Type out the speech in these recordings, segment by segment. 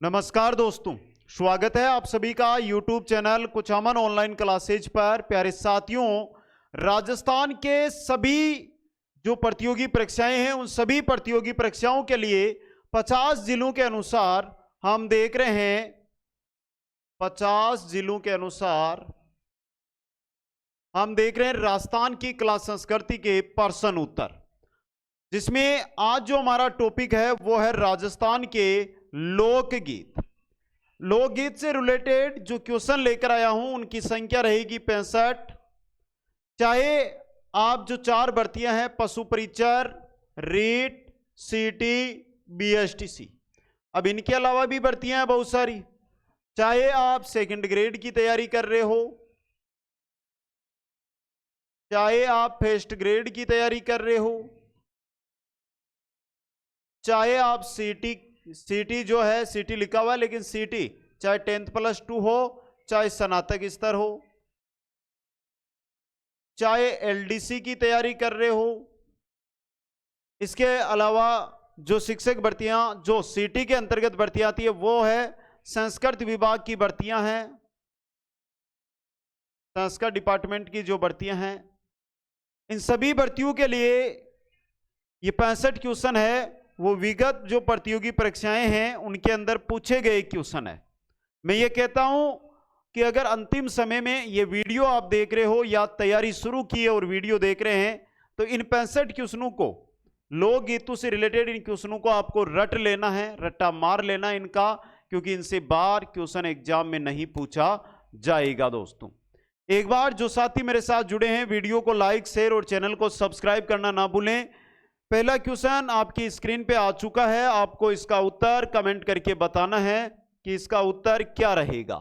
नमस्कार दोस्तों, स्वागत है आप सभी का YouTube चैनल कुछ अमन ऑनलाइन क्लासेज पर। प्यारे साथियों, राजस्थान के सभी जो प्रतियोगी परीक्षाएं हैं उन सभी प्रतियोगी परीक्षाओं के लिए 50 जिलों के अनुसार हम देख रहे हैं 50 जिलों के अनुसार हम देख रहे हैं राजस्थान की कला संस्कृति के प्रश्न उत्तर, जिसमें आज जो हमारा टॉपिक है वो है राजस्थान के लोकगीत। लोकगीत से रिलेटेड जो क्वेश्चन लेकर आया हूं उनकी संख्या रहेगी 65। चाहे आप जो 4 भर्तियां हैं पशु परिचर, रीट, सीटी, बीएसटीसी, अब इनके अलावा भी भर्तियां हैं बहुत सारी। चाहे आप सेकंड ग्रेड की तैयारी कर रहे हो, चाहे आप फर्स्ट ग्रेड की तैयारी कर रहे हो, चाहे आप सीटी जो है सीटी लिखा हुआ है लेकिन सीटी चाहे 10+2 हो, चाहे स्नातक स्तर हो, चाहे एलडीसी की तैयारी कर रहे हो, इसके अलावा जो शिक्षक भर्तियां जो सीटी के अंतर्गत भर्तियां आती है वो है संस्कृत विभाग की भर्तियां हैं, संस्कृत डिपार्टमेंट की जो भर्तियां हैं, इन सभी भर्तियों के लिए ये 65 क्वेश्चन है वो विगत जो प्रतियोगी परीक्षाएं हैं उनके अंदर पूछे गए क्वेश्चन है। मैं ये कहता हूं कि अगर अंतिम समय में ये वीडियो आप देख रहे हो या तैयारी शुरू की है और वीडियो देख रहे हैं तो इन 65 क्वेश्चनों को, लोकगीतों से रिलेटेड इन क्वेश्चनों को आपको रट लेना है, रट्टा मार लेना है इनका, क्योंकि इनसे बार क्वेश्चन एग्जाम में नहीं पूछा जाएगा। दोस्तों, एक बार जो साथी मेरे साथ जुड़े हैं वीडियो को लाइक, शेयर और चैनल को सब्सक्राइब करना ना भूलें। पहला क्वेश्चन आपकी स्क्रीन पे आ चुका है, आपको इसका उत्तर कमेंट करके बताना है कि इसका उत्तर क्या रहेगा।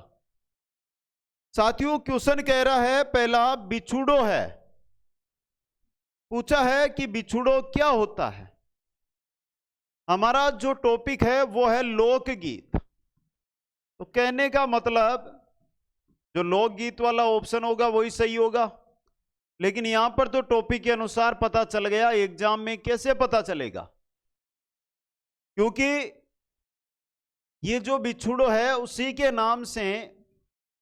साथियों, क्वेश्चन कह रहा है पहला बिछुड़ो है, पूछा है कि बिछुड़ो क्या होता है। हमारा जो टॉपिक है वो है लोकगीत, तो कहने का मतलब जो लोकगीत वाला ऑप्शन होगा वही सही होगा, लेकिन यहां पर तो टॉपिक के अनुसार पता चल गया, एग्जाम में कैसे पता चलेगा? क्योंकि ये जो बिछुड़ो है उसी के नाम से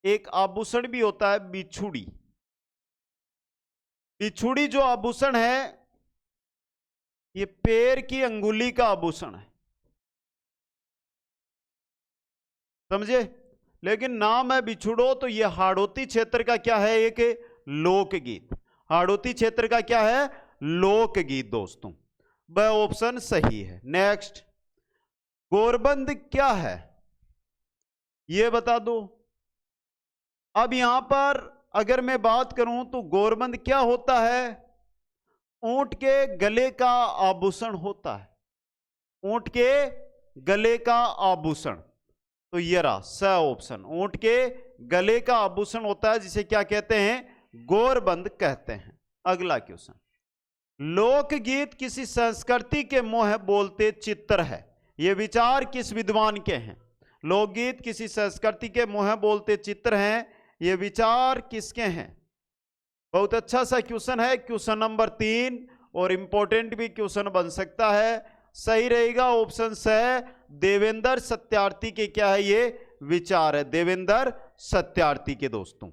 एक आभूषण भी होता है बिछुड़ी। बिछुड़ी जो आभूषण है ये पैर की अंगुली का आभूषण है, समझे? लेकिन नाम है बिछुड़ो, तो ये हाड़ौती क्षेत्र का क्या है? एक लोकगीत। हाड़ौती क्षेत्र का क्या है? लोकगीत। दोस्तों, वह ऑप्शन सही है। नेक्स्ट, गोरबंद क्या है यह बता दो। अब यहां पर अगर मैं बात करूं तो गोरबंद क्या होता है? ऊंट के गले का आभूषण होता है, ऊंट के गले का आभूषण। तो ये रहा स ऑप्शन, ऊंट के गले का आभूषण होता है जिसे क्या कहते हैं? गोरबंद कहते हैं। अगला क्वेश्चन, लोकगीत किसी संस्कृति के मोह बोलते चित्र है, ये विचार किस विद्वान के हैं? लोकगीत किसी संस्कृति के मोह बोलते चित्र हैं, ये विचार किसके हैं? बहुत अच्छा सा क्वेश्चन है, क्वेश्चन नंबर 3, और इंपॉर्टेंट भी क्वेश्चन बन सकता है। सही रहेगा ऑप्शन से, देवेंद्र सत्यार्थी के क्या है ये विचार है, देवेंद्र सत्यार्थी के। दोस्तों,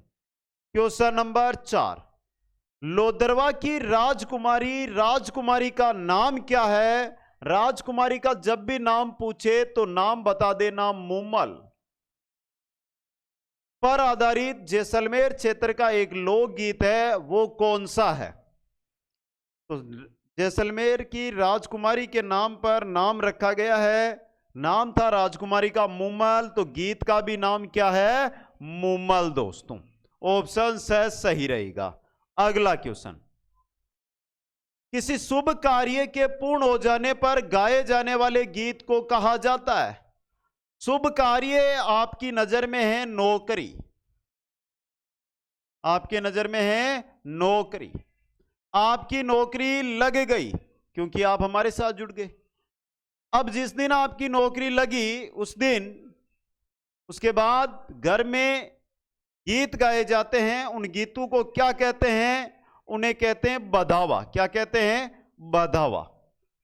क्वेश्चन नंबर 4, लोदरवा की राजकुमारी का नाम क्या है? राजकुमारी का जब भी नाम पूछे तो नाम बता देना मूमल। पर आधारित जैसलमेर क्षेत्र का एक लोकगीत है, वो कौन सा है? तो जैसलमेर की राजकुमारी के नाम पर नाम रखा गया है, नाम था राजकुमारी का मूमल, तो गीत का भी नाम क्या है? मूमल। दोस्तों, ऑप्शन से सही रहेगा। अगला क्वेश्चन, किसी शुभ कार्य के पूर्ण हो जाने पर गाए जाने वाले गीत को कहा जाता है? शुभ कार्य आपकी नजर में है नौकरी, आपके नजर में है नौकरी, आपकी नौकरी लग गई क्योंकि आप हमारे साथ जुड़ गए। अब जिस दिन आपकी नौकरी लगी उस दिन, उसके बाद घर में गीत गाए जाते हैं, उन गीतों को क्या कहते हैं? उन्हें कहते हैं बधावा। क्या कहते हैं? बधावा।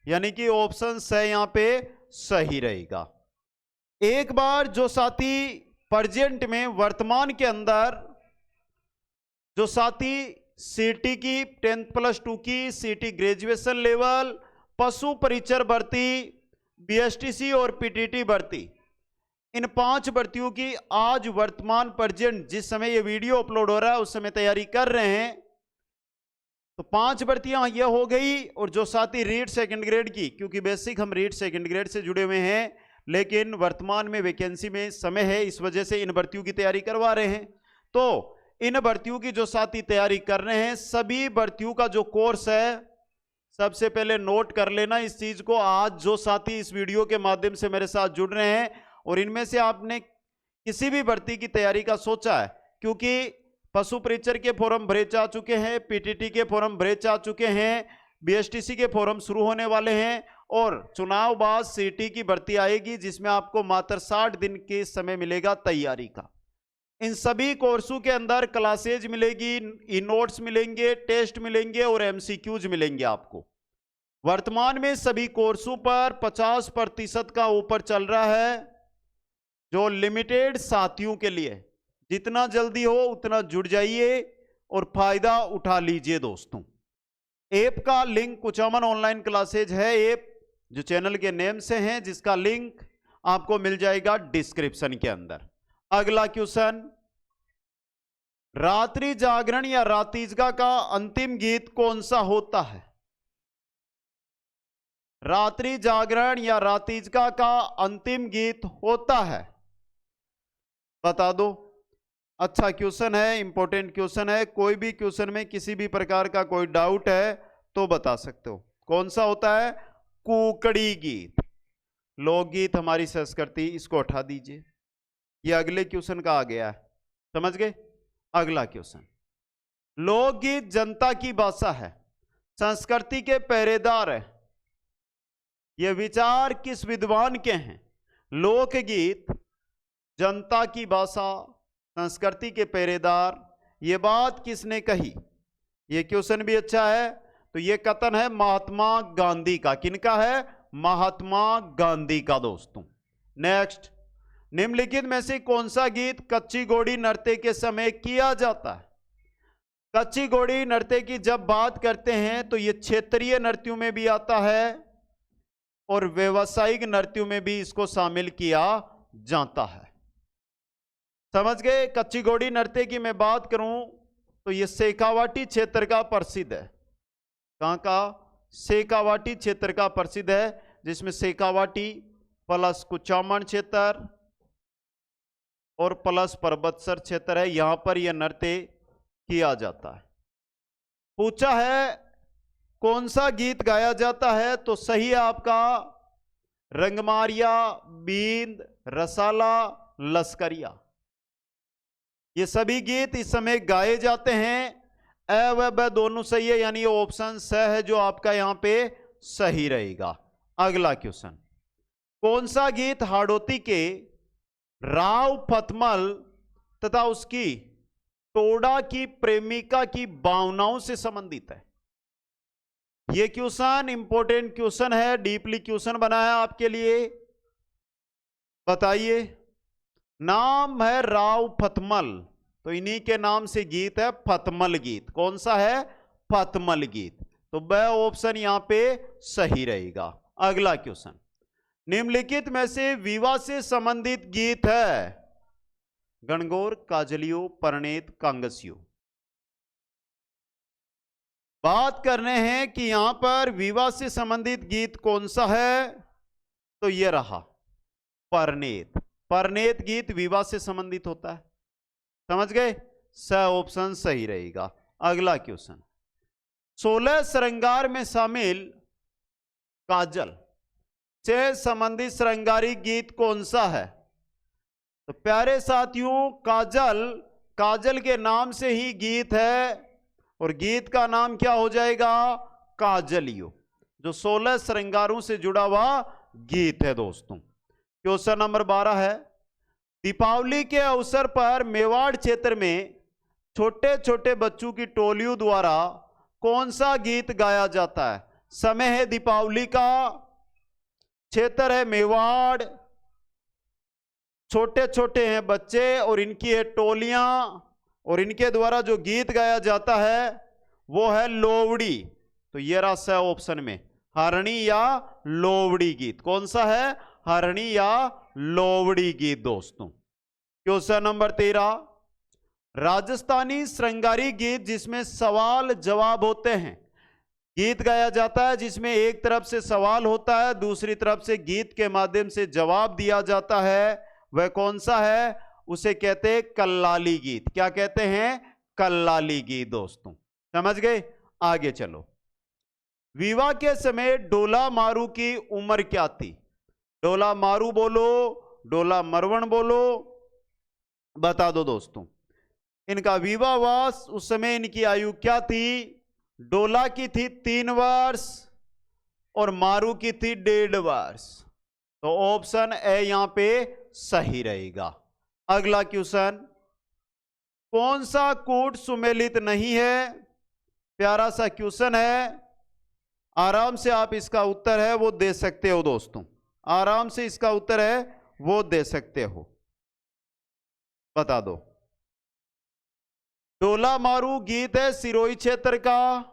यानी कि ऑप्शन से यहां पे सही रहेगा। एक बार जो साथी प्रेजेंट में वर्तमान के अंदर जो साथी सीटी की 10+2 की सीटी ग्रेजुएशन लेवल, पशु परिचर भर्ती, बीएसटीसी और पीटीटी भर्ती, इन 5 भर्तियों की आज वर्तमान प्रेजेंट जिस समय ये वीडियो अपलोड हो रहा है उस समय तैयारी कर रहे हैं, तो 5 भर्तियां ये हो गई। और जो साथी रीड सेकंड ग्रेड की, क्योंकि बेसिक हम रीड सेकंड ग्रेड से जुड़े हुए हैं, लेकिन वर्तमान में वैकेंसी में समय है, इस वजह से इन भर्तियों की तैयारी करवा रहे हैं। तो इन भर्तियों की जो साथी तैयारी कर रहे हैं, सभी भर्तियों का जो कोर्स है, सबसे पहले नोट कर लेना इस चीज को। आज जो साथी इस वीडियो के माध्यम से मेरे साथ जुड़ रहे हैं और इनमें से आपने किसी भी भर्ती की तैयारी का सोचा है, क्योंकि पशु परिचर के फॉर्म भरे जा चुके हैं, पीटीटी के फॉर्म भरे जा चुके हैं, बीएसटीसी के फॉर्म शुरू होने वाले हैं और चुनाव बाद सीटी की भर्ती आएगी जिसमें आपको मात्र 60 दिन के समय मिलेगा तैयारी का। इन सभी कोर्सों के अंदर क्लासेज मिलेगी, ई नोट्स मिलेंगे, टेस्ट मिलेंगे और एमसीक्यूज मिलेंगे आपको। वर्तमान में सभी कोर्सों पर 50% का ऊपर चल रहा है, जो लिमिटेड साथियों के लिए। जितना जल्दी हो उतना जुड़ जाइए और फायदा उठा लीजिए दोस्तों। ऐप का लिंक कुचामन ऑनलाइन क्लासेज है, ऐप जो चैनल के नेम से है, जिसका लिंक आपको मिल जाएगा डिस्क्रिप्शन के अंदर। अगला क्वेश्चन, रात्रि जागरण या रातिजगा का अंतिम गीत कौन सा होता है? रात्रि जागरण या रातिजगा का अंतिम गीत होता है, बता दो। अच्छा क्वेश्चन है, इंपॉर्टेंट क्वेश्चन है। कोई भी क्वेश्चन में किसी भी प्रकार का कोई डाउट है तो बता सकते हो। कौन सा होता है? कुकड़ी गीत। लोकगीत हमारी संस्कृति, इसको हटा दीजिए, ये अगले क्वेश्चन का आ गया है, समझ गए। अगला क्वेश्चन, लोकगीत जनता की भाषा है, संस्कृति के पहरेदार है, ये विचार किस विद्वान के हैं? लोकगीत जनता की भाषा, संस्कृति के पहरेदार, ये बात किसने कही? ये क्वेश्चन भी अच्छा है। तो ये कथन है महात्मा गांधी का। किनका है? महात्मा गांधी का दोस्तों। नेक्स्ट, निम्नलिखित में से कौन सा गीत कच्ची घोड़ी नृत्य के समय किया जाता है? कच्ची घोड़ी नृत्य की जब बात करते हैं तो ये क्षेत्रीय नृत्यों में भी आता है और व्यावसायिक नृत्यों में भी इसको शामिल किया जाता है, समझ गए। कच्ची घोड़ी नृत्य की मैं बात करूं तो ये शेखावाटी क्षेत्र का प्रसिद्ध है। कहां का? शेखावाटी क्षेत्र का प्रसिद्ध है, जिसमें शेखावाटी प्लस कुचामन क्षेत्र और प्लस पर्वतसर क्षेत्र है, यहां पर यह नृत्य किया जाता है। पूछा है कौन सा गीत गाया जाता है, तो सही है आपका रंगमारिया, बींद, रसाला, लश्करिया। ये सभी गीत इस समय गाए जाते हैं। अ व ब दोनों सही है, यानी ऑप्शन स है जो आपका यहां पे सही रहेगा। अगला क्वेश्चन, कौन सा गीत हाड़ौती के राव फतमल तथा उसकी टोडा की प्रेमिका की भावनाओं से संबंधित है? यह क्वेश्चन इंपॉर्टेंट क्वेश्चन है, डीपली क्वेश्चन बनाया आपके लिए। बताइए, नाम है राव फतमल, तो इन्हीं के नाम से गीत है फतमल गीत। कौन सा है? फतमल गीत। तो ब ऑप्शन यहां पे सही रहेगा। अगला क्वेश्चन, निम्नलिखित में से विवाह से संबंधित गीत है गणगौर, काजलियो, परनेत, कांगसियो। बात कर रहे हैं कि यहां पर विवाह से संबंधित गीत कौन सा है, तो यह रहा परनेत। परनेत गीत विवाह से संबंधित होता है, समझ गए। स ऑप्शन सही रहेगा। अगला क्वेश्चन, 16 श्रृंगार में शामिल काजल से संबंधित श्रृंगारिक गीत कौन सा है? तो प्यारे साथियों, काजल, काजल के नाम से ही गीत है और गीत का नाम क्या हो जाएगा? काजलियो, जो 16 श्रृंगारों से जुड़ा हुआ गीत है दोस्तों। क्वेश्चन नंबर 12 है, दीपावली के अवसर पर मेवाड़ क्षेत्र में छोटे छोटे बच्चों की टोलियों द्वारा कौन सा गीत गाया जाता है? समय है दीपावली का, क्षेत्र है मेवाड़, छोटे छोटे हैं बच्चे और इनकी है टोलियां, और इनके द्वारा जो गीत गाया जाता है वो है लोवड़ी। तो ये रस है ऑप्शन में, हरणी या लोवड़ी गीत। कौन सा है? हरणी या लोवड़ी गीत दोस्तों। क्वेश्चन नंबर 13, राजस्थानी श्रृंगारी गीत जिसमें सवाल जवाब होते हैं। गीत गाया जाता है जिसमें एक तरफ से सवाल होता है, दूसरी तरफ से गीत के माध्यम से जवाब दिया जाता है, वह कौन सा है? उसे कहते हैं कल्लाली गीत। क्या कहते हैं? कल्लाली गीत दोस्तों। समझ गए? आगे चलो। विवाह के समय डोला मारू की उम्र क्या थी? डोला मारू बोलो, डोला मरवण बोलो, बता दो दोस्तों। इनका विवाहवास उस समय इनकी आयु क्या थी? डोला की थी 3 वर्ष और मारू की थी 1.5 वर्ष। तो ऑप्शन ए यहां पे सही रहेगा। अगला क्वेश्चन, कौन सा कूट सुमेलित नहीं है? प्यारा सा क्वेश्चन है, आराम से आप इसका उत्तर है वो दे सकते हो दोस्तों, आराम से इसका उत्तर है वो दे सकते हो, बता दो। डोला मारू गीत है सिरोही क्षेत्र का,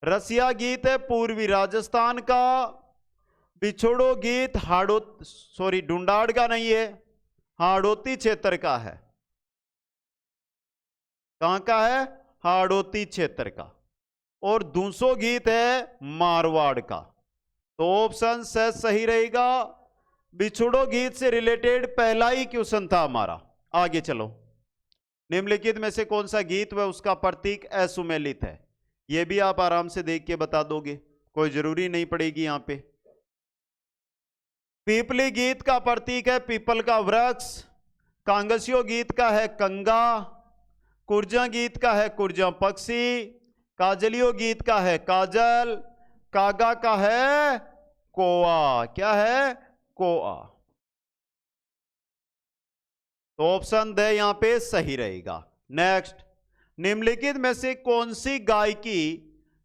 रसिया गीत है पूर्वी राजस्थान का, बिछोड़ो गीत ढूंढाड़ का नहीं है, हाड़ौती क्षेत्र का है। कहां का है? हाड़ौती क्षेत्र का। और दूसो गीत है मारवाड़ का। तो ऑप्शन से सही रहेगा। बिछोड़ो गीत से रिलेटेड पहला ही क्वेश्चन था हमारा। आगे चलो। निम्नलिखित में से कौन सा गीत व उसका प्रतीक असुमेलित है? यह भी आप आराम से देख के बता दोगे, कोई जरूरी नहीं पड़ेगी यहां पे। पीपली गीत का प्रतीक है पीपल का वृक्ष, कांगसियो गीत का है कंगा, कुर्जा गीत का है कुर्जा पक्षी, काजलियो गीत का है काजल, कागा का है कोआ। क्या है? कोआ। तो ऑप्शन दे यहां पे सही रहेगा। नेक्स्ट, निम्नलिखित में से कौन सी गायकी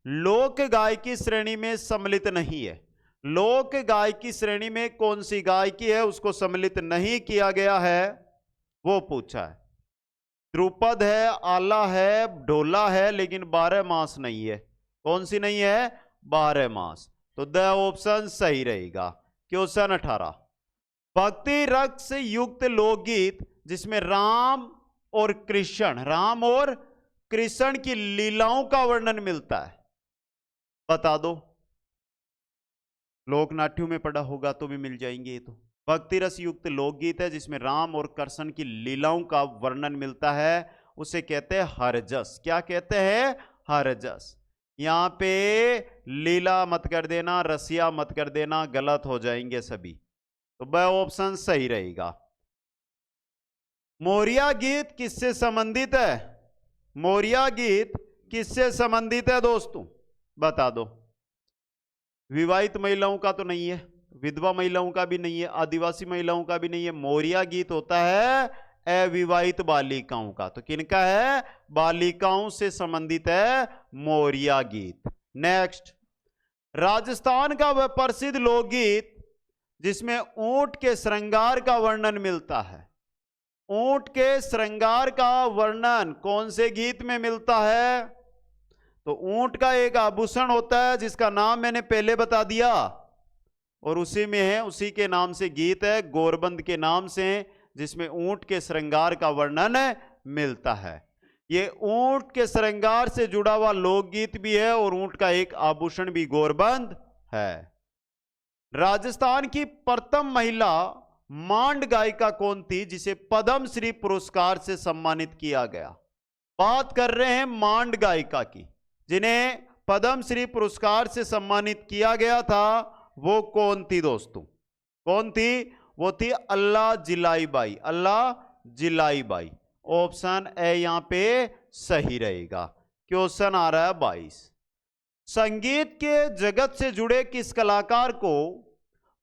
लोक गायकी श्रेणी में सम्मिलित नहीं है? लोक गायकी श्रेणी में कौन सी गायकी है उसको सम्मिलित नहीं किया गया है वो पूछा है। ध्रुपद है, आला है, ढोला है, लेकिन 12 मास नहीं है। कौन सी नहीं है? 12 मास। तो द ऑप्शन सही रहेगा। क्वेश्चन 18, भक्ति रस युक्त लोकगीत जिसमें राम और कृष्ण की लीलाओं का वर्णन मिलता है, बता दो। लोकनाट्यों में पढ़ा होगा तो भी मिल जाएंगे ये तो। भक्ति रस युक्त लोकगीत है जिसमें राम और कृष्ण की लीलाओं का वर्णन मिलता है, उसे कहते हैं हरजस। क्या कहते हैं? हरजस। यहां पे लीला मत कर देना, रसिया मत कर देना, गलत हो जाएंगे सभी। तो ब ऑप्शन सही रहेगा। मोरिया गीत किससे संबंधित है? मोरिया गीत किससे संबंधित है दोस्तों? बता दो। विवाहित महिलाओं का तो नहीं है, विधवा महिलाओं का भी नहीं है, आदिवासी महिलाओं का भी नहीं है। मोरिया गीत होता है अविवाहित बालिकाओं का। तो किनका है? बालिकाओं से संबंधित है मोरिया गीत। नेक्स्ट, राजस्थान का वह प्रसिद्ध लोकगीत जिसमें ऊंट के श्रृंगार का वर्णन मिलता है। ऊंट के श्रृंगार का वर्णन कौन से गीत में मिलता है? तो ऊंट का एक आभूषण होता है जिसका नाम मैंने पहले बता दिया, और उसी में है, उसी के नाम से गीत है, गोरबंद के नाम से, जिसमें ऊंट के श्रृंगार का वर्णन मिलता है। ये ऊंट के श्रृंगार से जुड़ा हुआ लोकगीत भी है और ऊंट का एक आभूषण भी गोरबंद है। राजस्थान की प्रथम महिला मांड गायिका कौन थी जिसे पद्म श्री पुरस्कार से सम्मानित किया गया? बात कर रहे हैं मांड गायिका की, जिन्हें पद्म श्री पुरस्कार से सम्मानित किया गया था। वो कौन थी दोस्तों? कौन थी? वो थी अल्लाह जिलाई बाई। अल्लाह जिलाई बाई। ऑप्शन ए यहां पे सही रहेगा। क्वेश्चन आ रहा है 22, संगीत के जगत से जुड़े किस कलाकार को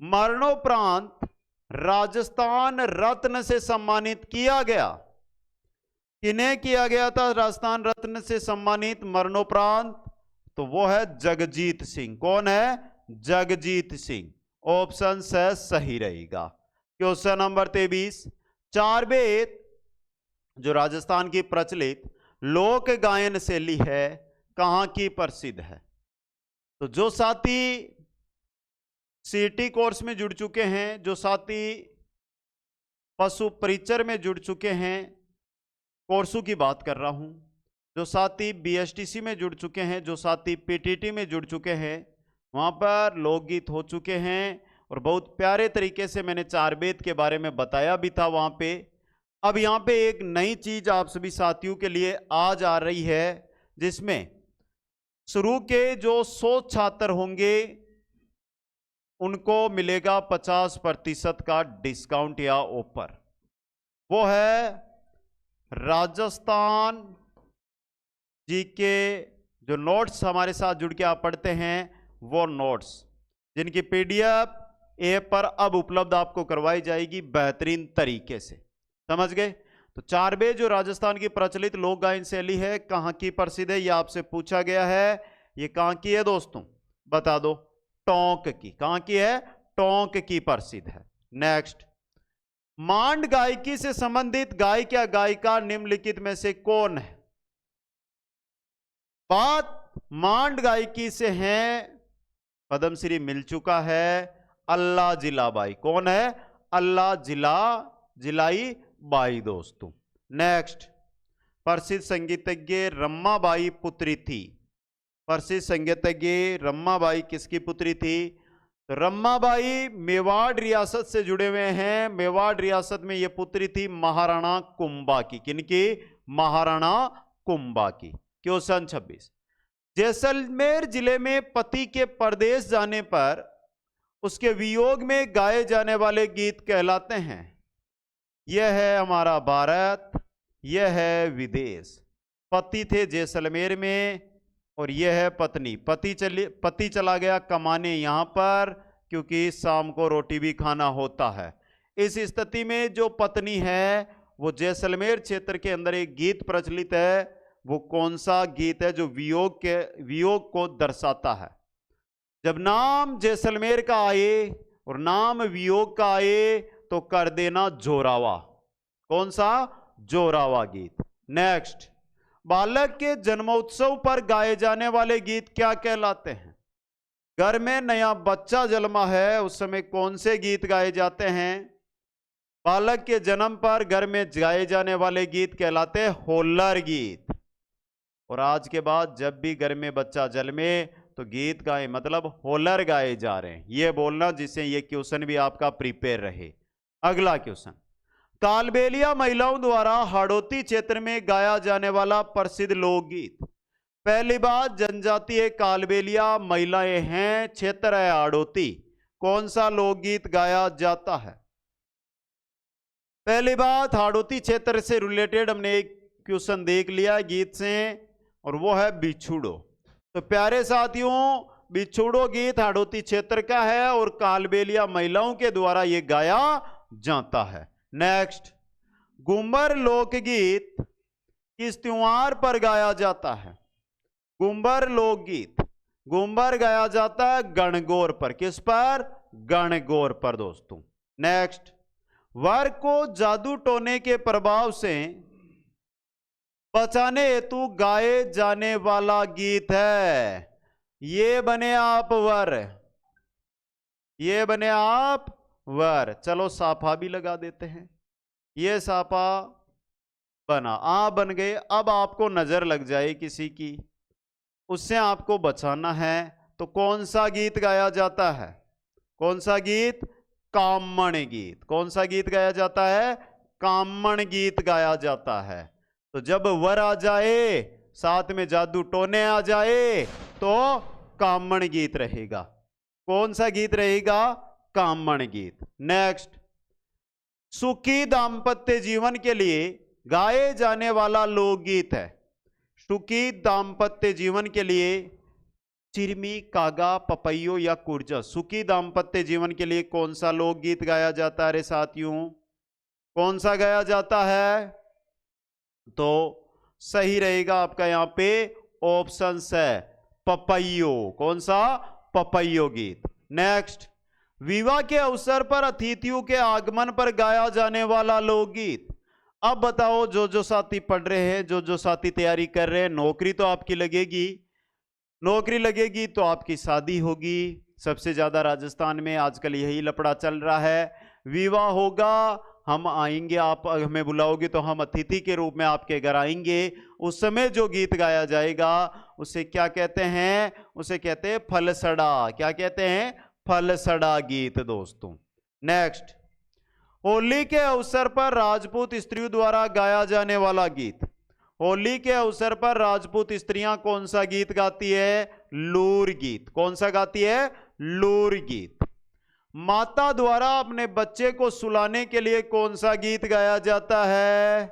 मरणोपरांत राजस्थान रत्न से सम्मानित किया गया? किन्हें किया गया था राजस्थान रत्न से सम्मानित मरणोपरांत? तो वो है जगजीत सिंह। कौन है? जगजीत सिंह। ऑप्शन से सही रहेगा। क्वेश्चन नंबर 23, चार वेद जो राजस्थान की प्रचलित लोक गायन शैली है कहां की प्रसिद्ध है? तो जो साथी सीटी कोर्स में जुड़ चुके हैं, जो साथी पशु परिचर में जुड़ चुके हैं, कोर्सों की बात कर रहा हूं, जो साथी बीएसटीसी में जुड़ चुके हैं, जो साथी पीटीटी में जुड़ चुके हैं, वहां पर लोकगीत हो चुके हैं और बहुत प्यारे तरीके से मैंने चार वेद के बारे में बताया भी था वहां पे। अब यहां पे एक नई चीज आप सभी साथियों के लिए आज आ रही है, जिसमें शुरू के जो 100 छात्र होंगे उनको मिलेगा 50% का डिस्काउंट या ऑफर। वो है राजस्थान जी के जो नोट्स हमारे साथ जुड़ के आप पढ़ते हैं, वो नोट्स जिनकी पीडीएफ ऐप पर अब उपलब्ध आपको करवाई जाएगी बेहतरीन तरीके से। समझ गए? तो चार वेद जो राजस्थान की प्रचलित लोक गायन शैली है कहां की प्रसिद्ध है, यह आपसे पूछा गया है। ये कहां की है दोस्तों, बता दो। टोंक की। कहां की है? टोंक की प्रसिद्ध है। नेक्स्ट, मांड गायकी से संबंधित गायक या गायिका निम्नलिखित में से कौन है? बात मांड गायकी से है, पद्मश्री मिल चुका है अल्लाह जिलाबाई। कौन है? अल्लाह जिलाई बाई दोस्तों। नेक्स्ट, प्रसिद्ध संगीतज्ञ रमाबाई पुत्री थी। प्रसिद्ध संगीतज्ञ रमाबाई किसकी पुत्री थी? तो रमाबाई मेवाड़ रियासत से जुड़े हुए हैं। मेवाड़ रियासत में यह पुत्री थी महाराणा कुंभा की। किनकी? महाराणा कुंभा की। क्वेश्चन 26, जैसलमेर जिले में पति के परदेश जाने पर उसके वियोग में गाए जाने वाले गीत कहलाते हैं। यह है हमारा भारत, यह है विदेश। पति थे जैसलमेर में और यह है पत्नी। पति चला गया कमाने यहां पर, क्योंकि शाम को रोटी भी खाना होता है। इस स्थिति में जो पत्नी है वो जैसलमेर क्षेत्र के अंदर एक गीत प्रचलित है। वो कौन सा गीत है जो वियोग को दर्शाता है? जब नाम जैसलमेर का आए और नाम वियोग का आए तो कर देना जोरावा। कौन सा? जोरावा गीत। नेक्स्ट, बालक के जन्मोत्सव पर गाए जाने वाले गीत क्या कहलाते हैं? घर में नया बच्चा जन्मा है उस समय कौन से गीत गाए जाते हैं? बालक के जन्म पर घर में गाए जाने वाले गीत कहलाते हैं होल्लर गीत। और आज के बाद जब भी घर में बच्चा जन्मे तो गीत गाए, मतलब होल्लर गाए जा रहे हैं, ये बोलना, जिससे ये क्वेश्चन भी आपका प्रिपेयर रहे। अगला क्वेश्चन, कालबेलिया महिलाओं द्वारा हाड़ौती क्षेत्र में गाया जाने वाला प्रसिद्ध लोकगीत। पहली बात, जनजातीय कालबेलिया महिलाएं हैं, क्षेत्र है हाड़ौती। कौन सा लोकगीत गाया जाता है? पहली बात, हाड़ौती क्षेत्र से रिलेटेड हमने एक क्वेश्चन देख लिया गीत से, और वो है बिछुड़ो। तो प्यारे साथियों, बिछुड़ो गीत हाड़ौती क्षेत्र का है और कालबेलिया महिलाओं के द्वारा यह गाया जाता है। नेक्स्ट, गुम्बर लोकगीत किस त्योहार पर गाया जाता है? गुम्बर लोकगीत, गुम्बर गाया जाता है गणगौर पर। किस पर? गणगौर पर दोस्तों। नेक्स्ट, वर को जादू टोने के प्रभाव से बचाने हेतु गाए जाने वाला गीत है। ये बने आप वर, ये बने आप वर। चलो साफा भी लगा देते हैं। ये साफा बना, आप बन गए। अब आपको नजर लग जाए किसी की, उससे आपको बचाना है, तो कौन सा गीत गाया जाता है? कौन सा गीत? कामण गीत। कौन सा गीत गाया जाता है? कामण गीत गाया जाता है। तो जब वर आ जाए, साथ में जादू टोने आ जाए, तो कामण गीत रहेगा। कौन सा गीत रहेगा? कामण गीत। नेक्स्ट, सुखी दाम्पत्य जीवन के लिए गाए जाने वाला लोकगीत है। सुखी दाम्पत्य जीवन के लिए चिरमी, कागा, पपैयो या कुर्जा। सुखी दाम्पत्य जीवन के लिए कौन सा लोकगीत गाया जाता है रे साथियों? कौन सा गाया जाता है? तो सही रहेगा आपका यहां पे ऑप्शन है पपैयो। कौन सा? पपैयो गीत। नेक्स्ट, विवाह के अवसर पर अतिथियों के आगमन पर गाया जाने वाला लोकगीत। अब बताओ, जो साथी पढ़ रहे हैं, जो साथी तैयारी कर रहे हैं, नौकरी तो आपकी लगेगी, नौकरी लगेगी तो आपकी शादी होगी। सबसे ज्यादा राजस्थान में आजकल यही लफड़ा चल रहा है। विवाह होगा, हम आएंगे, आप हमें बुलाओगे तो हम अतिथि के रूप में आपके घर आएंगे। उस समय जो गीत गाया जाएगा उसे क्या कहते हैं? उसे कहते हैं फलसड़ा। क्या कहते हैं? फलसड़ा गीत दोस्तों। नेक्स्ट, होली के अवसर पर राजपूत स्त्रियों द्वारा गाया जाने वाला गीत। होली के अवसर पर राजपूत स्त्रियां कौन सा गीत गाती है? लूर गीत। कौन सा गाती है? लूर गीत। माता द्वारा अपने बच्चे को सुलाने के लिए कौन सा गीत गाया जाता है?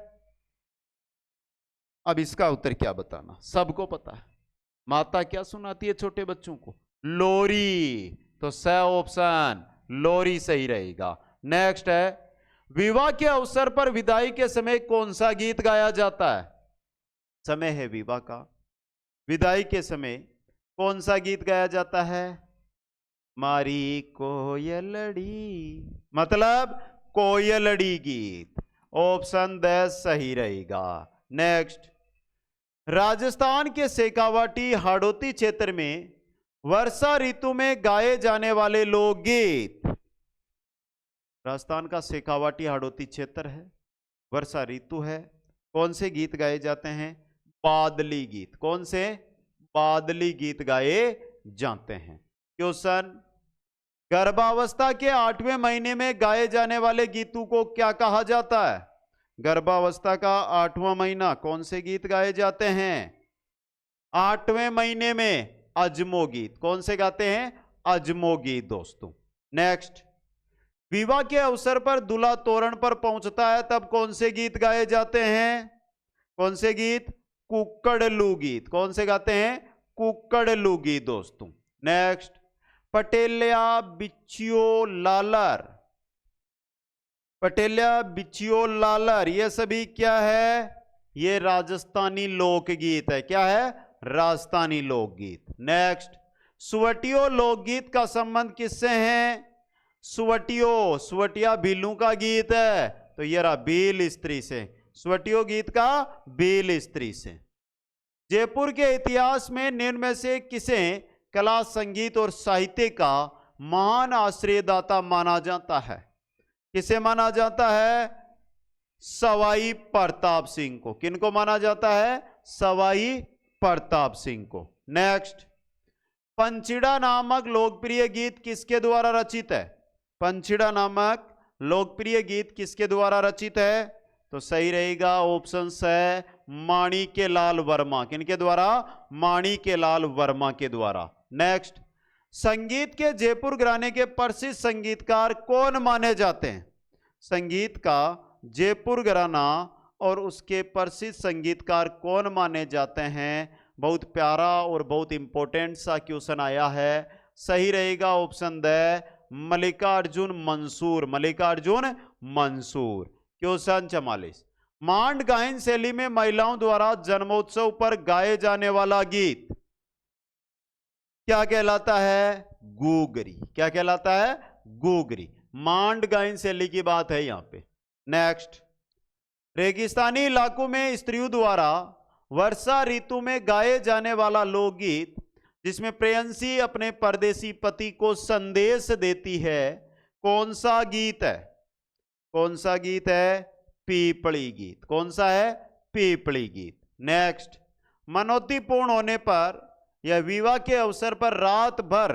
अब इसका उत्तर क्या बताना, सबको पता है। माता क्या सुनाती है छोटे बच्चों को? लोरी। तो स ऑप्शन लोरी सही रहेगा। नेक्स्ट है, विवाह के अवसर पर विदाई के समय कौन सा गीत गाया जाता है? समय है विवाह का, विदाई के समय कौन सा गीत गाया जाता है? मारी कोयलड़ी, मतलब कोयलड़ी गीत। ऑप्शन 10 सही रहेगा। नेक्स्ट, राजस्थान के शेखावाटी हाड़ौती क्षेत्र में वर्षा ऋतु में गाए जाने वाले लोकगीत। राजस्थान का शेखावाटी हाड़ौती क्षेत्र है, वर्षा ऋतु है, कौन से गीत गाए जाते हैं? बादली गीत। कौन से? बादली गीत गाए जाते हैं। क्वेश्चन, गर्भावस्था के 8वें महीने में गाए जाने वाले गीतों को क्या कहा जाता है? गर्भावस्था का 8वां महीना कौन से गीत गाए जाते हैं? 8वें महीने में अजमो गीत। कौन से गाते हैं? अजमो गीत दोस्तों। नेक्स्ट, विवाह के अवसर पर दूल्हा तोरण पर पहुंचता है तब कौन से गीत गाए जाते हैं? कौन से गीत? कुक्कड़लू गीत। कौन से गाते हैं? कुक्कड़लू गीत दोस्तों। नेक्स्ट, पटेलिया बिच्चियो लालर। पटेलिया बिच्चियो लालर ये सभी क्या है? ये राजस्थानी लोकगीत है। क्या है? राजस्थानी लोकगीत। नेक्स्ट, सुवटियो लोकगीत का संबंध किससे है? सुवटियो, सुवटिया भीलू का गीत है, तो ये रहा भील स्त्री से। सुवटियो गीत का भील स्त्री से। जयपुर के इतिहास में निम्न में से किसे कला, संगीत और साहित्य का महान आश्रयदाता माना जाता है? किसे माना जाता है? सवाई प्रताप सिंह को। किनको माना जाता है? सवाई प्रताप सिंह को। नेक्स्ट, पंचीड़ा नामक लोकप्रिय गीत किसके द्वारा रचित है? पंचीड़ा नामक लोकप्रिय गीत किसके द्वारा रचित है? तो सही रहेगा ऑप्शन है माणिक्यलाल वर्मा। किनके द्वारा? माणिक्यलाल वर्मा के द्वारा। नेक्स्ट, संगीत के जयपुर घराने के प्रसिद्ध संगीतकार कौन माने जाते हैं? संगीत का जयपुर घराना और उसके प्रसिद्ध संगीतकार कौन माने जाते हैं? बहुत प्यारा और बहुत इंपॉर्टेंट सा क्वेश्चन आया है। सही रहेगा option the Mallikarjun Mansur. Mallikarjun Mansur. Question 44, Maand गायन शैली में महिलाओं द्वारा जन्मोत्सव पर गाए जाने वाला गीत क्या कहलाता है? गुगरी। क्या कहलाता है? गुगरी। मांड गायन शैली की बात है यहां पे। नेक्स्ट, रेगिस्तानी इलाकों में स्त्रियों द्वारा वर्षा ऋतु में गाए जाने वाला लोकगीत जिसमें प्रेयसी अपने परदेसी पति को संदेश देती है, कौन सा गीत है? कौन सा गीत है? पीपली गीत। कौन सा है? पीपली गीत। नेक्स्ट, मनोती पूर्ण होने पर या विवाह के अवसर पर रात भर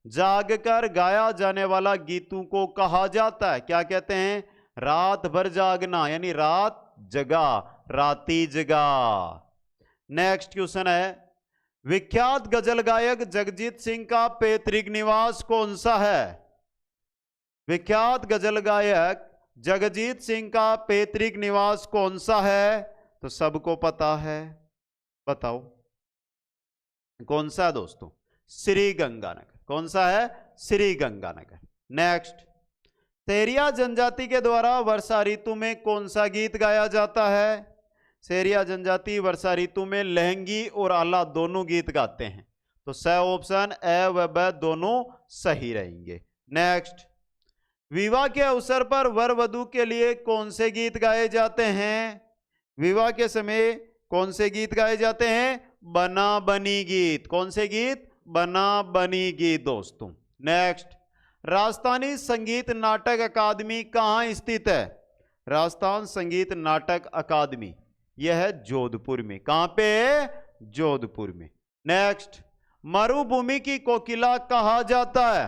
जागकर गाया जाने वाला गीतों को कहा जाता है? क्या कहते हैं? रात भर जागना, यानी रात जगा, राती जगा। नेक्स्ट क्वेश्चन है, विख्यात गजल गायक जगजीत सिंह का पैतृक निवास कौन सा है? विख्यात गजल गायक जगजीत सिंह का पैतृक निवास कौन सा है? तो सबको पता है, बताओ कौन सा है दोस्तों? श्री गंगानगर। कौन सा है? श्री गंगानगर। नेक्स्ट, सेरिया जनजाति के द्वारा वर्षा ऋतु में कौन सा गीत गाया जाता है? सेरिया जनजाति वर्षा ऋतु में लहंगी और आला दोनों गीत गाते हैं, तो स ऑप्शन ए व ब दोनों सही रहेंगे। नेक्स्ट, विवाह के अवसर पर वर वधू के लिए कौन से गीत गाए जाते हैं? विवाह के समय कौन से गीत गाए जाते हैं? बना बनी गीत। कौन से गीत? बना बनी गीत दोस्तों। नेक्स्ट, राजस्थानी संगीत नाटक अकादमी कहां स्थित है? राजस्थान संगीत नाटक अकादमी यह है जोधपुर में। कहां पे है? जोधपुर में। नेक्स्ट, मरुभूमि की कोकिला कहा जाता है?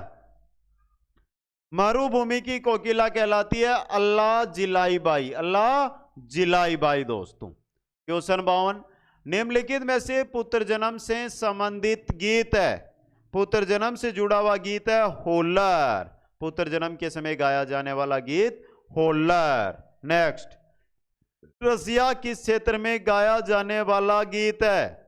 मरुभूमि की कोकिला कहलाती है अल्लाह जिलाई बाई। अल्लाह जिलाई बाई दोस्तों। क्वेश्चन 52, निम्नलिखित में से पुत्र जन्म से संबंधित गीत है? पुत्र जन्म से जुड़ा हुआ गीत है होल्लर। पुत्र जन्म के समय गाया जाने वाला गीत होल्लर। नेक्स्ट, रसिया किस क्षेत्र में गाया जाने वाला गीत है?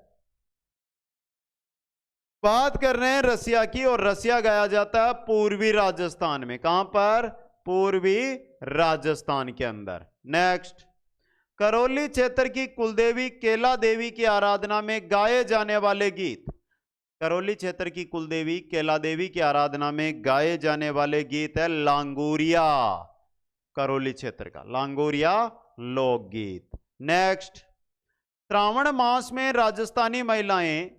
बात कर रहे हैं रसिया की, और रसिया गाया जाता है पूर्वी राजस्थान में। कहां पर? पूर्वी राजस्थान के अंदर। नेक्स्ट, करौली क्षेत्र की कुलदेवी केला देवी की आराधना में गाए जाने वाले गीत? करौली क्षेत्र की कुलदेवी केला देवी की आराधना में गाए जाने वाले गीत है लांगोरिया। करौली क्षेत्र का लांगोरिया लोकगीत। नेक्स्ट, श्रावण मास में राजस्थानी महिलाएं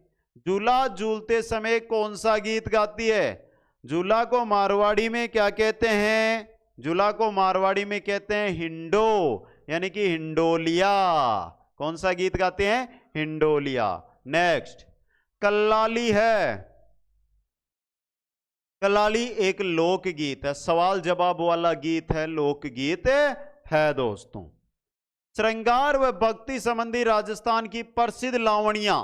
झूला झूलते समय कौन सा गीत गाती है? झूला को मारवाड़ी में क्या कहते हैं? झूला को मारवाड़ी में कहते हैं हिंडो, यानी कि हिंडोलिया। कौन सा गीत गाते हैं? हिंडोलिया। नेक्स्ट, कल्लाली है। कल्लाली एक लोकगीत है, सवाल जवाब वाला गीत है, लोकगीत है दोस्तों। श्रृंगार व भक्ति संबंधी राजस्थान की प्रसिद्ध लावणियां,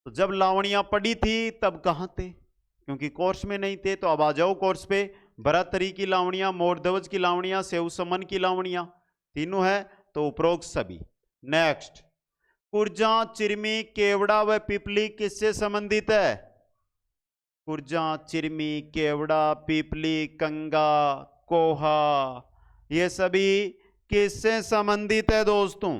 तो जब लावणियां पड़ी थी तब कहां थे? क्योंकि कोर्स में नहीं थे, तो अब आ जाओ कोर्स पे। भरतरी की लावणियां, मोरध्वज की लावणियां, सेव समन की लावणियां, तीनों है तो उपरोक्त सभी। नेक्स्ट, कुर्जा, चिरमी, केवड़ा व पिपली किससे संबंधित है? कुर्जा, चिरमी, केवड़ा, पिपली, कंगा, कोहा, ये सभी किससे संबंधित है दोस्तों?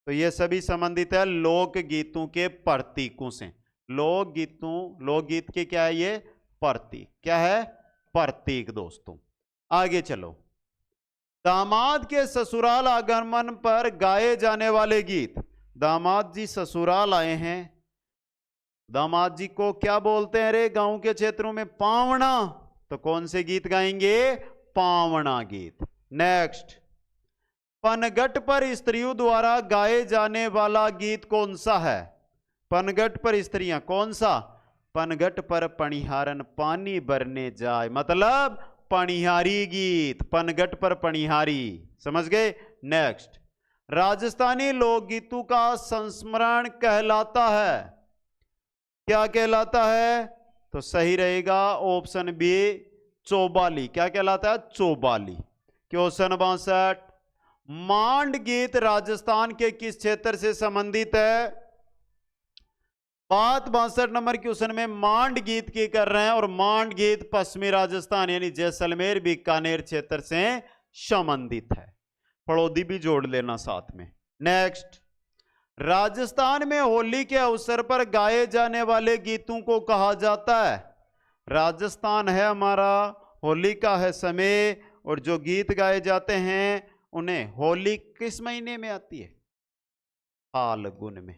तो ये सभी संबंधित है लोकगीतों के प्रतीकों से। लोकगीत के क्या है? ये प्रतीक। क्या है? प्रतीक दोस्तों। आगे चलो, दामाद के ससुराल आगमन पर गाए जाने वाले गीत। दामाद जी ससुराल आए हैं, दामाद जी को क्या बोलते हैं रे गांव के क्षेत्रों में? पावना। तो कौन से गीत गाएंगे? पावना गीत। नेक्स्ट, पनघट पर स्त्रियों द्वारा गाए जाने वाला गीत कौन सा है? पनघट पर स्त्रियां, कौन सा? पनघट पर पणिहारन पानी भरने जाए, मतलब पणिहारी गीत। पनघट पर पणिहारी, समझ गए? नेक्स्ट, राजस्थानी लोकगीतों का संस्मरण कहलाता है? क्या कहलाता है? तो सही रहेगा ऑप्शन बी, चौबाली। क्या कहलाता है? चौबाली। क्वेश्चन 62, मांड गीत राजस्थान के किस क्षेत्र से संबंधित है? बात 62 नंबर क्वेश्चन में मांड गीत की कर रहे हैं, और मांड गीत पश्चिमी राजस्थान यानी जैसलमेर बीकानेर क्षेत्र से संबंधित है। पड़ोदी भी जोड़ लेना साथ में। नेक्स्ट, राजस्थान में होली के अवसर पर गाए जाने वाले गीतों को कहा जाता है? राजस्थान है हमारा, होली का है समय, और जो गीत गाए जाते हैं उन्हें होली किस महीने में आती है? फाल्गुन में।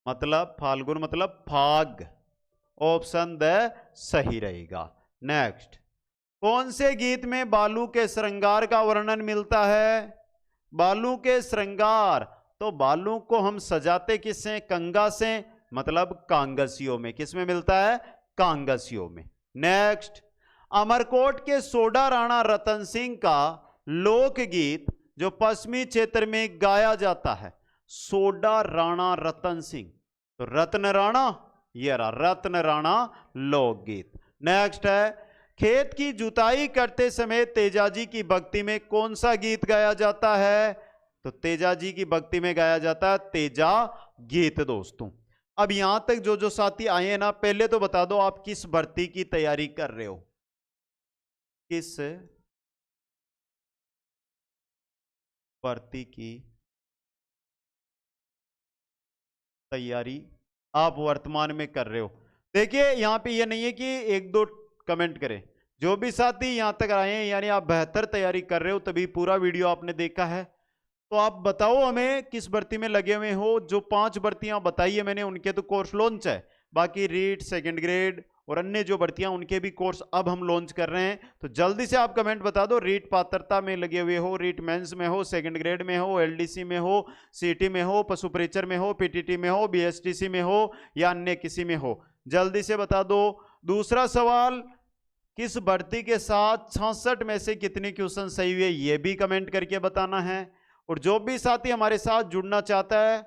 मतलब फाल्गुन मतलब फाग। ऑप्शन द सही रहेगा। नेक्स्ट, कौन से गीत में बालू के श्रृंगार का वर्णन मिलता है? बालू के श्रृंगार, तो बालू को हम सजाते किससे? कंगा से, मतलब कांगसियों में। किस में मिलता है? कांगसियों में। नेक्स्ट, अमरकोट के सोडा राणा रतन सिंह का लोकगीत जो पश्चिमी क्षेत्र में गाया जाता है, सोडा राणा रतन सिंह, तो रत्न राणा, ये रत्न राणा लोकगीत। नेक्स्ट है, खेत की जुताई करते समय तेजाजी की भक्ति में कौन सा गीत गाया जाता है? तो तेजाजी की भक्ति में गाया जाता है तेजा गीत दोस्तों। अब यहां तक जो जो साथी आए हैं ना, पहले तो बता दो आप किस भर्ती की तैयारी कर रहे हो? किस भर्ती की तैयारी आप वर्तमान में कर रहे हो? देखिए यहां पे ये नहीं है कि एक दो कमेंट करें। जो भी साथी यहाँ तक आए हैं, यानी आप बेहतर तैयारी कर रहे हो, तभी पूरा वीडियो आपने देखा है। तो आप बताओ हमें किस भर्ती में लगे हुए हो। जो 5 भर्तियां बताई है मैंने, उनके तो कोर्स लॉन्च है। बाकी रीट, सेकंड ग्रेड और अन्य जो भर्तियां, उनके भी कोर्स अब हम लॉन्च कर रहे हैं। तो जल्दी से आप कमेंट बता दो, रीट पात्रता में लगे हुए हो, रीट मेंस में हो, सेकंड ग्रेड में हो, एलडीसी में हो, सीटी में हो, पशु परीक्षर में हो, पीटीटी में हो, बीएसटीसी में हो या अन्य किसी में हो, जल्दी से बता दो। दूसरा सवाल, किस भर्ती के साथ 66 में से कितनी क्वेश्चन सही हुए, ये भी कमेंट करके बताना है। और जो भी साथी हमारे साथ जुड़ना चाहता है,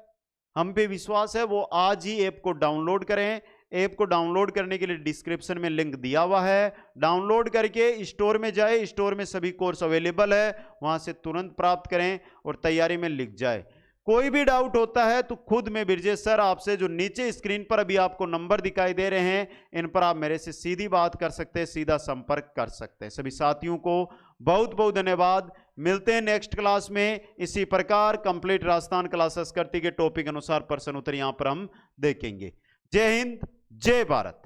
हम पे विश्वास है, वो आज ही ऐप को डाउनलोड करें। ऐप को डाउनलोड करने के लिए डिस्क्रिप्शन में लिंक दिया हुआ है, डाउनलोड करके स्टोर में जाए, स्टोर में सभी कोर्स अवेलेबल है, वहां से तुरंत प्राप्त करें और तैयारी में लिख जाए। कोई भी डाउट होता है तो खुद में ब्रिजेश सर आपसे, जो नीचे स्क्रीन पर अभी आपको नंबर दिखाई दे रहे हैं, इन पर आप मेरे से सीधी बात कर सकते हैं, सीधा संपर्क कर सकते हैं। सभी साथियों को बहुत बहुत धन्यवाद। मिलते हैं नेक्स्ट क्लास में। इसी प्रकार कंप्लीट राजस्थान क्लास संस्कृति के टॉपिक अनुसार प्रश्न उत्तर यहां पर हम देखेंगे। जय हिंद, जय भारत।